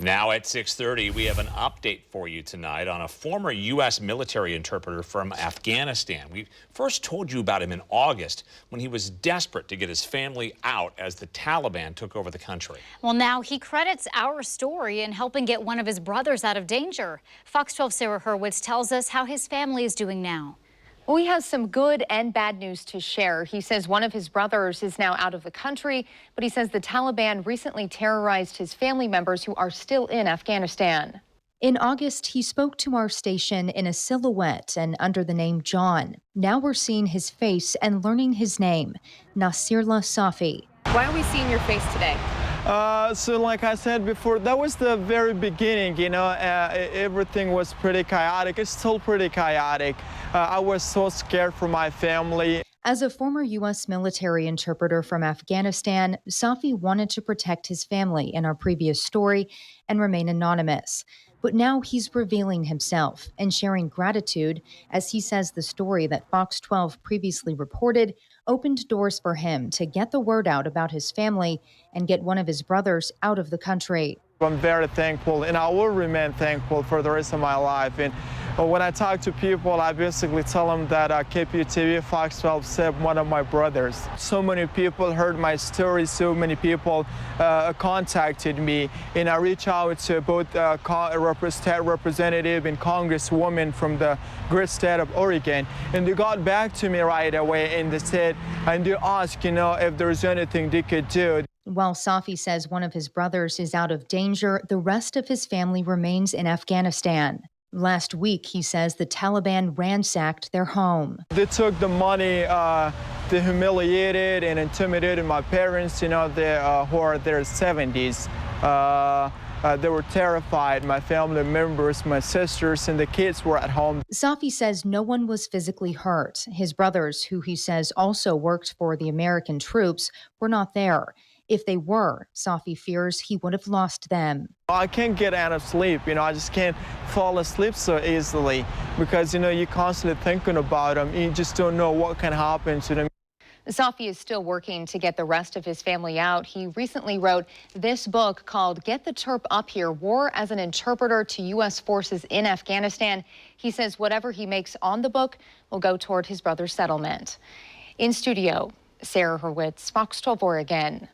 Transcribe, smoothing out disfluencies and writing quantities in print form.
Now at 6:30, we have an update for you tonight on a former U.S. military interpreter from Afghanistan. We first told you about him in August when he was desperate to get his family out as the Taliban took over the country. Well, now he credits our story in helping get one of his brothers out of danger. Fox 12's Sarah Hurwitz tells us how his family is doing now. Well, he has some good and bad news to share. He says one of his brothers is now out of the country, but he says the Taliban recently terrorized his family members who are still in Afghanistan. In August, he spoke to our station in a silhouette and under the name John. Now we're seeing his face and learning his name, Nasirullah Safi. Why are we seeing your face today? So like I said before, that was the very beginning, everything was pretty chaotic. It's still pretty chaotic. I was so scared for my family. As a former U.S. military interpreter from Afghanistan, Safi wanted to protect his family in our previous story and remain anonymous. But now he's revealing himself and sharing gratitude as he says the story that Fox 12 previously reported opened doors for him to get the word out about his family and get one of his brothers out of the country. I'm very thankful, and I will remain thankful for the rest of my life. And when I talk to people, I basically tell them that KPTV, Fox 12 saved one of my brothers. So many people heard my story, so many people contacted me, and I reached out to both state representative and congresswoman from the great state of Oregon, and they got back to me right away, and they said, and they asked, if there's anything they could do. While Safi says one of his brothers is out of danger, the rest of his family remains in Afghanistan. Last week, he says the Taliban ransacked their home. They took the money, they humiliated and intimidated my parents, who are in their 70s. They were terrified. My family members, my sisters, and the kids were at home. Safi says no one was physically hurt. His brothers, who he says also worked for the American troops, were not there. If they were, Safi fears he would have lost them. I can't get out of sleep, I just can't fall asleep so easily because, you're constantly thinking about them. You just don't know what can happen to them. Safi is still working to get the rest of his family out. He recently wrote this book called Get the Terp Up Here, War as an Interpreter to U.S. Forces in Afghanistan. He says whatever he makes on the book will go toward his brother's settlement. In studio, Sarah Hurwitz, Fox 12 Oregon.